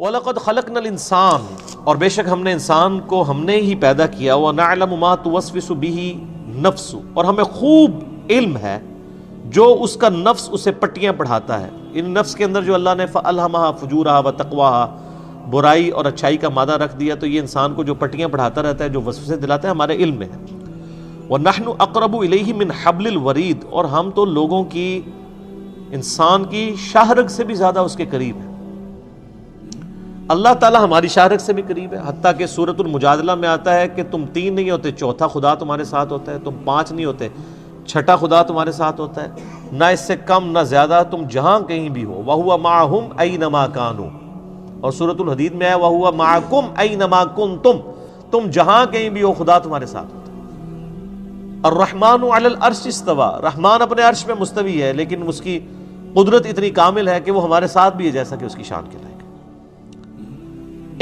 وَلَقَدْ خَلَقْنَا الْإِنسَانَ، اور بے شک ہم نے انسان کو ہم نے ہی پیدا کیا، وَنَعْلَمُ مَا تُوَسْوِسُ بِهِ نَفْسُ، اور ہمیں خوب علم ہے جو اس کا نفس اسے پٹیاں پڑھاتا ہے۔ ان نفس کے اندر جو اللہ نے فَأَلْهَمَهَا فُجُورَهَا وَتَقْوَاهَا برائی اور اچھائی کا مادہ رکھ دیا، تو یہ انسان کو جو پٹیاں پڑھاتا رہتا ہے، جو وسوسے دلاتا ہے، ہمارے علم میں ہے۔ وَنَحْنُ أَقْرَبُ إِلَيْهِ مِنْ حَبْلِ الْوَرِيدِ، اور ہم تو لوگوں کی، انسان کی شاہرگ سے بھی زیادہ اس کے قریب ہیں۔ اللہ تعالیٰ ہماری شاہرگ سے بھی قریب ہے، حتیٰ کہ سورۃ المجادلہ میں آتا ہے کہ تم 3 نہیں ہوتے، چوتھا خدا تمہارے ساتھ ہوتا ہے، تم 5 نہیں ہوتے، چھٹا خدا تمہارے ساتھ ہوتا ہے، نہ اس سے کم نہ زیادہ، تم جہاں کہیں بھی ہو۔ وَهُوَ مَعَهُمْ أَيْنَمَا كَانُوا، اور سورۃ الحدید میں ہے وَهُوَ مَعَكُمْ أَيْنَمَا كُنْتُمْ، تم جہاں کہیں بھی ہو خدا تمہارے ساتھ ہوتا ہے۔ الرحمن علی العرش استوى، رحمان اپنے عرش میں مستوی ہے، لیکن اس کی قدرت اتنی کامل ہے کہ وہ ہمارے ساتھ بھی ہے جیسا کہ اس کی شان کے لائق۔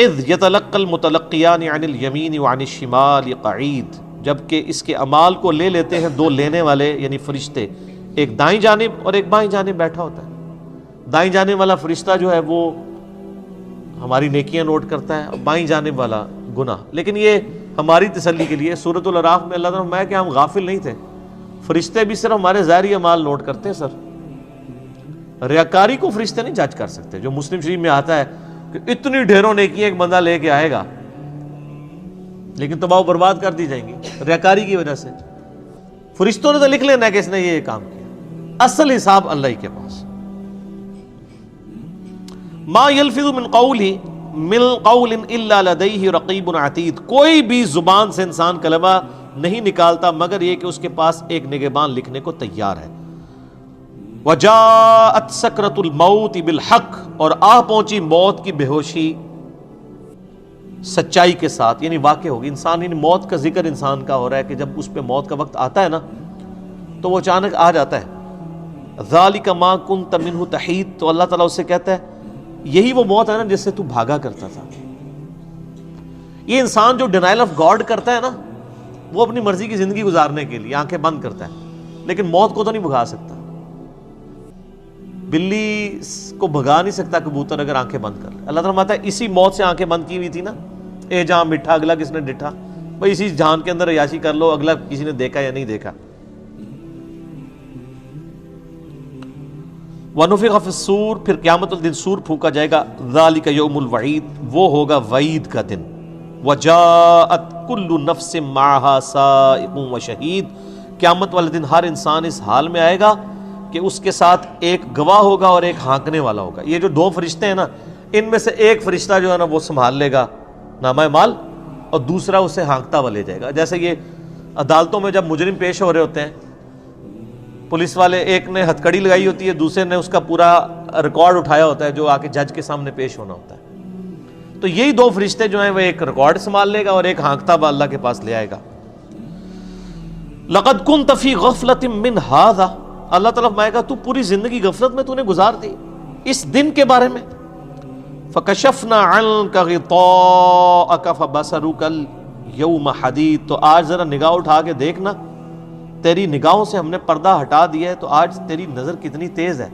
اذ يتلقى المتلقيان عن اليمين وعن الشمال قعيد، جبکہ اس کے اعمال کو لے لیتے ہیں 2 لینے والے یعنی فرشتے، ایک دائیں جانب اور ایک بائیں جانب بیٹھا ہوتا ہے۔ دائیں جانب والا فرشتہ جو ہے وہ ہماری نیکیاں نوٹ کرتا ہے، اور بائیں جانب والا گناہ۔ لیکن یہ ہماری تسلی کے لیے سورۃ الاعراف میں اللہ تعالیٰ نے فرمایا کہ ہم غافل نہیں تھے، فرشتے بھی صرف ہمارے ظاہری اعمال نوٹ کرتے ہیں سر، ریاکاری کو فرشتے نہیں جج کر سکتے۔ جو مسلم شریف میں آتا ہے کہ اتنی ڈھیروں نیکیاں ایک بندہ لے کے آئے گا لیکن تباہ و برباد کر دی جائیں گی ریاکاری کی وجہ سے۔ فرشتوں نے تو لکھ لینا ہے کہ اس نے یہ کام کیا، اصل حساب اللہ ہی کے پاس۔ ما یلفظ من قول الا لدیہ رقیب عتید، کوئی بھی زبان سے انسان کلمہ نہیں نکالتا مگر یہ کہ اس کے پاس ایک نگہبان لکھنے کو تیار ہے۔ وجاءت سکرۃ الموت بالحق، اور آ پہنچی موت کی بے ہوشی سچائی کے ساتھ، یعنی واقع ہوگی۔ انسان یعنی موت کا ذکر انسان کا ہو رہا ہے کہ جب اس پہ موت کا وقت آتا ہے نا تو وہ اچانک آ جاتا ہے۔ ذالک ما کنت منہ تحید، تو اللہ تعالیٰ اس سے کہتا ہے یہی وہ موت ہے نا جس سے تو بھاگا کرتا تھا۔ یہ انسان جو ڈینائل آف گاڈ کرتا ہے نا، وہ اپنی مرضی کی زندگی گزارنے کے لیے آنکھیں بند کرتا ہے، لیکن موت کو تو نہیں بھگا سکتا۔ بلی کو بھگا نہیں سکتا کبوتر اگر آنکھیں بند کر لے۔ اللہ تعالیٰ فرماتا ہے اسی موت سے آنکھیں بند کی ہوئی تھی نا، اے جہاں مٹھا اگلا کس نے ڈٹھا، بھئی اسی جہان کے اندر عیاشی کر لو، اگلا کسی نے دیکھا یا نہیں دیکھا۔ وَنُفِخَ فِي الصُّورِ، پھر قیامت الدن سور پھونکا جائے گا۔ ذَلِكَ يَوْمُ الْوَعِيدِ، وہ ہوگا وعید کا دن۔ وَجَاءَتْ كُلُّ نَفْسٍ مَعَهَا سَائِقٌ وَشَهِيدٌ، قیامت والے دن ہر انسان اس حال میں آئے گا کہ اس کے ساتھ ایک گواہ ہوگا اور ایک ہانکنے والا ہوگا۔ یہ جو 2 فرشتے ہیں نا، ان میں سے ایک فرشتہ جو ہے نا وہ سنبھال لے گا نامہ مال، اور دوسرا اسے ہانکتا ہوا لے جائے گا۔ جیسے یہ عدالتوں میں جب مجرم پیش ہو رہے ہوتے ہیں، پولیس والے ایک نے ہتھکڑی لگائی ہوتی ہے، دوسرے نے اس کا پورا ریکارڈ اٹھایا ہوتا ہے جو آ کے جج کے سامنے پیش ہونا ہوتا ہے۔ تو یہی 2 فرشتے جو ہیں وہ ایک ریکارڈ سنبھال لے گا اور ایک ہانکتا ہوا اللہ کے پاس لے آئے گا۔ لَقَدْ كُنْتَ فِي غَفْلَةٍ مِّنْ هَٰذَا، اللہ تعالیٰ فرمائے گا تو پوری زندگی غفلت میں تو نے گزار دی اس دن کے بارے میں۔ فَكَشَفْنَا عَنْكَ غِطَاءَكَ فَبَصَرُكَ الْيَوْمَ حَدِيدٌ، تو آج ذرا نگاہ اٹھا کے دیکھنا، تیری نگاہوں سے ہم نے پردہ ہٹا دیا ہے، تو آج تیری نظر کتنی تیز ہے۔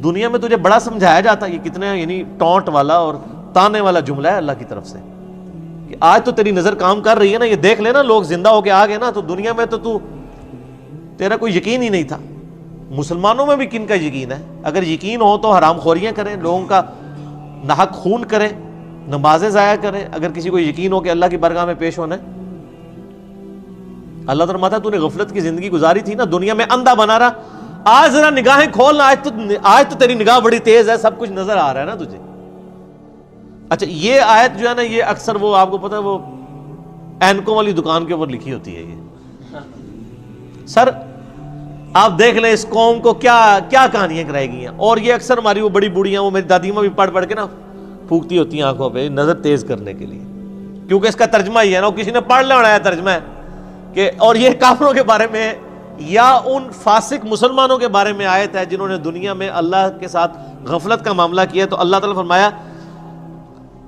دنیا میں تجھے بڑا سمجھایا جاتا ہے، یہ کتنے یعنی ٹونٹ والا اور تانے والا جملہ ہے اللہ کی طرف سے کہ آج تو تیری نظر کام کر رہی ہے نا، یہ دیکھ لینا لوگ زندہ ہو کے آ گئے نا، تو دنیا میں تو تیرا کوئی یقین ہی نہیں تھا۔ مسلمانوں میں بھی کن کا یقین ہے؟ اگر یقین ہو تو حرام خوریاں کریں، لوگوں کا ناحق خون کریں، نمازیں ضائع کریں، اگر کسی کو یقین ہو کہ اللہ کی بارگاہ میں پیش ہونا ہے۔ اللہ تعالیٰ فرماتا ہے تو نے غفلت کی زندگی گزاری تھی نا، دنیا میں اندھا بنا رہا، آج ذرا نگاہیں کھولنا، آج تو تیری نگاہ بڑی تیز ہے، سب کچھ نظر آ رہا ہے نا تجھے۔ اچھا یہ آیت جو ہے نا، یہ اکثر وہ آپ کو پتہ ہے وہ اینکوں والی دکان کے اوپر لکھی ہوتی ہے۔ یہ سر آپ دیکھ لیں اس قوم کو کیا کیا کہانیاں کرائی گئی ہیں، اور یہ اکثر ہماری وہ بڑی بوڑھیاں، وہ میری دادی ماں بھی پڑھ کے نا پھونکتی ہوتی ہیں آنکھوں پہ نظر تیز کرنے کے لیے، کیونکہ اس کا ترجمہ ہی ہے نا، کسی نے پڑھ لیا ہونا ہے ترجمہ ہے کہ، اور یہ کافروں کے بارے میں یا ان فاسق مسلمانوں کے بارے میں آیت ہے جنہوں نے دنیا میں اللہ کے ساتھ غفلت کا معاملہ کیا۔ تو اللہ تعالیٰ فرمایا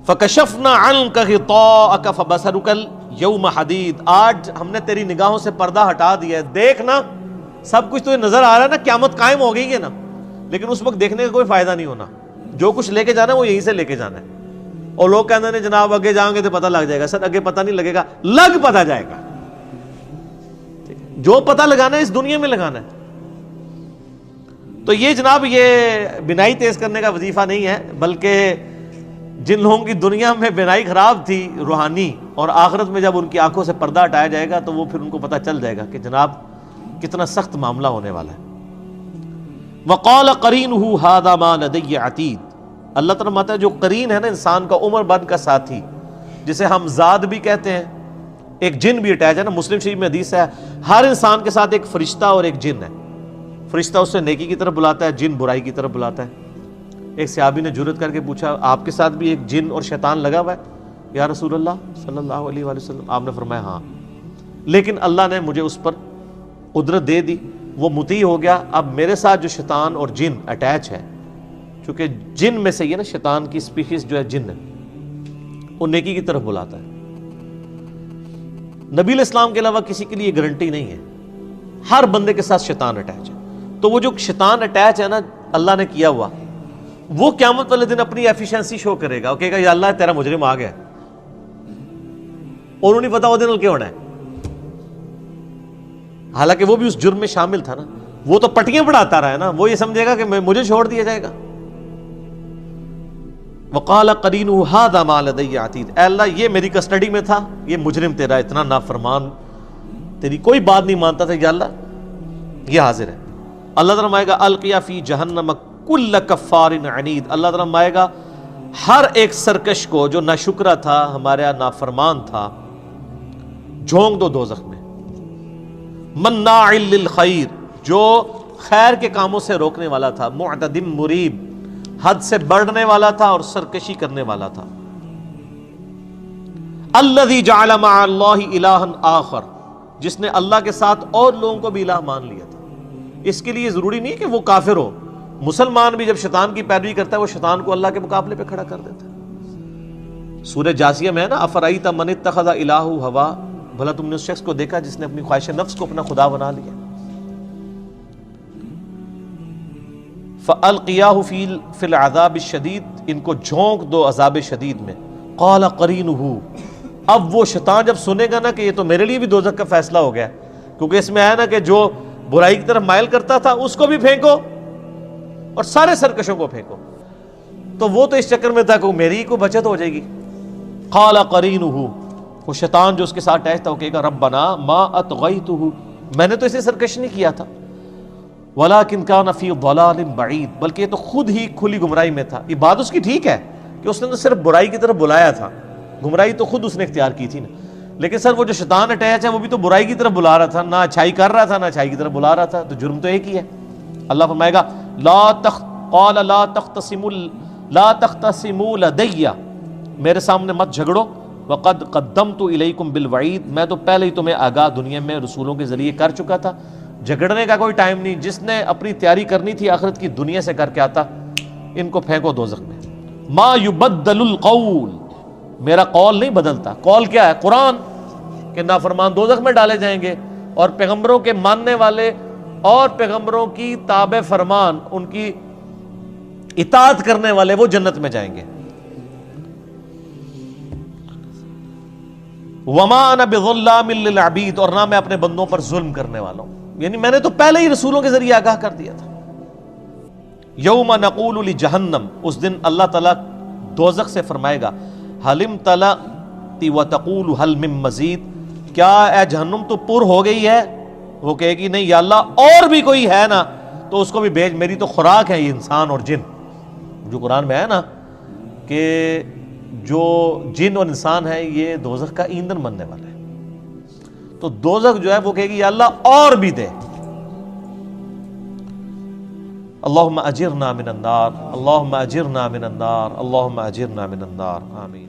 فَكَشَفْنَا عَنْكَ غِطَاءَكَ فَبَصَرُكَ الْيَوْمَ حَدِيدٌ، آج ہم نے تیری نگاہوں سے پردہ ہٹا دیا ہے، دیکھنا سب کچھ تو نظر آ رہا ہے نا، قیامت قائم ہو گئی ہے نا، لیکن اس وقت دیکھنے کا کوئی فائدہ نہیں ہونا، جو کچھ لے کے جانا ہے وہ یہیں سے لے کے جانا ہے۔ اور لوگ کہتے ہیں جناب آگے جائیں گے تو پتہ لگ جائے گا. سر آگے پتہ نہیں لگے گا, لگ پتہ جائے گا. جو پتہ لگانا ہے اس دنیا میں لگانا ہے. تو یہ جناب یہ بینائی تیز کرنے کا وظیفہ نہیں ہے, بلکہ جن لوگوں کی دنیا میں بینائی خراب تھی روحانی, اور آخرت میں جب ان کی آنکھوں سے پردہ ہٹایا جائے گا تو وہ پھر ان کو پتہ چل جائے گا کہ جناب کتنا سخت معاملہ ہونے والا ہے. وقال قرینہ ھذا ما لدی عتید. اللہ تعالیٰ فرماتا ہے جو قرین ہے نا انسان کا عمر بھر کا ساتھی, جسے ہم ذات بھی کہتے ہیں, ایک جن بھی اٹیچ ہے نا. مسلم شریف میں حدیث ہے ہر انسان کے ساتھ ایک فرشتہ اور ایک جن ہے. فرشتہ اس سے نیکی کی طرف بلاتا ہے, جن برائی کی طرف بلاتا ہے. ایک صحابی نے جرأت کر کے پوچھا آپ کے ساتھ بھی ایک جن اور شیطان لگا ہوا ہے یا رسول اللہ صلی اللہ علیہ وآلہ وسلم؟ آپ نے فرمایا ہاں, لیکن اللہ نے مجھے اس پر قدرت دے دی, وہ مطیع ہو گیا. اب میرے ساتھ جو شیطان اور جن اٹیچ ہے, چونکہ جن میں سے یہ نا شیطان کی اسپیشیز جو ہے جن ہے, وہ نیکی کی طرف بلاتا ہے. نبی علیہ السلام کے علاوہ کسی کے لیے گارنٹی نہیں ہے, ہر بندے کے ساتھ شیطان اٹیچ ہے. تو وہ جو شیطان اٹیچ ہے نا اللہ نے کیا ہوا, وہ قیامت والے دن اپنی ایفیشنسی شو کرے گا, وہ کہے گا یا اللہ تیرا مجرم آ گیا, اور انہوں نہیں پتا وہ دن کیا ہونا ہے. حالانکہ وہ بھی اس جرم میں شامل تھا نا, وہ تو پٹیاں پڑھاتا رہا ہے نا, وہ یہ سمجھے گا کہ مجھے چھوڑ دیا جائے گا. وقال قرینہ ھذا ما لدی عتید. اے اللہ یہ میری کسٹڈی میں تھا, یہ مجرم تیرا اتنا نافرمان, تیری کوئی بات نہیں مانتا تھا, یا اللہ یہ حاضر ہے. اللہ تعالیٰ فرمائے گا القی فی جہنم کل کفار عنید. اللہ تعالیٰ فرمائے گا ہر ایک سرکش کو جو ناشکرا تھا, ہمارا نافرمان تھا, جھونک دو دوزخ میں. مناع للخیر, جو خیر کے کاموں سے روکنے والا تھا, معتد مریب, حد سے بڑھنے والا تھا اور سرکشی کرنے والا تھا. الذی جعل مع اللہ الہا آخر, جس نے اللہ کے ساتھ اور لوگوں کو بھی الہ مان لیا تھا. اس کے لیے ضروری نہیں کہ وہ کافر ہو, مسلمان بھی جب شیطان کی پیروی کرتا ہے وہ شیطان کو اللہ کے مقابلے پہ کھڑا کر دیتا ہے. سورہ جاسیہ میں ہے نا افرأیت من اتخذ الہہ ہوا, بھلا تم نے اس شخص کو دیکھا جس نے اپنی خواہش نفس کو اپنا خدا بنا لیا. فَأَلْقِيَاهُ فِي الْعَذَابِ الشَّدِيدِ, ان کو جھونک دو عذاب شدید میں. قَالَ قَرِينُهُ, اب وہ شیطان جب سنے گا نا کہ یہ تو میرے لیے بھی دوزخ کا فیصلہ ہو گیا, کیونکہ اس میں آیا نا کہ جو برائی کی طرف مائل کرتا تھا اس کو بھی پھینکو اور سارے سرکشوں کو پھینکو, تو وہ تو اس چکر میں تھا کہ میری کو بچت ہو جائے گی. قَالَ قَرِينُهُ, وہ شیطان جو اس کے ساتھ اٹیچ تھا وہ کہے گا ربنا ما اطغیتہ, میں نے تو اسے سرکش نہیں کیا تھا, ولیکن کان فی ضلال بعید, بلکہ یہ تو خود ہی کھلی گمراہی میں تھا. یہ بات اس کی ٹھیک ہے کہ اس نے تو صرف برائی کی طرف بلایا تھا, گمراہی تو خود اس نے اختیار کی تھی نا, لیکن سر وہ جو شیطان اٹیچ ہے وہ بھی تو برائی کی طرف بلا رہا تھا, نہ اچھائی کر رہا تھا نہ اچھائی کی طرف بلا رہا تھا, تو جرم تو ایک ہی ہے. اللہ فرمائے گا قال لا تختصموا لدی, میرے سامنے مت جھگڑو, وقد قدمت الیکم بالوعید, میں تو پہلے ہی تمہیں آگاہ دنیا میں رسولوں کے ذریعے کر چکا تھا. جھگڑنے کا کوئی ٹائم نہیں, جس نے اپنی تیاری کرنی تھی آخرت کی دنیا سے کر کے آتا. ان کو پھینکو دوزخ میں. ما یبدل القول, میرا قول نہیں بدلتا. قول کیا ہے؟ قرآن, کہ نافرمان دوزخ میں ڈالے جائیں گے, اور پیغمبروں کے ماننے والے اور پیغمبروں کی تابع فرمان, ان کی اطاعت کرنے والے وہ جنت میں جائیں گے. وما انا بظلام للعبید, اور نہ میں اپنے بندوں پر ظلم کرنے والا ہوں, یعنی میں نے تو پہلے ہی رسولوں کے ذریعے آگاہ کر دیا تھا. یوم نقول لجہنم, اس دن اللہ تعالیٰ دوزخ سے فرمائے گا حل امتلأت وتقول حل من مزید, کیا اے جہنم تو پر ہو گئی ہے؟ وہ کہے گی نہیں یا اللہ اور بھی کوئی ہے نا تو اس کو بھی بھیج, میری تو خوراک ہے یہ انسان اور جن. جو قرآن میں ہے نا کہ جو جن اور انسان ہے یہ دوزخ کا ایندھن بننے والا ہے, تو دوزخ جو ہے وہ کہے گی یا اللہ اور بھی دے. اللہم اجرنا من النار, اللہم اجرنا من النار, اللہم اجرنا من النار, آمین.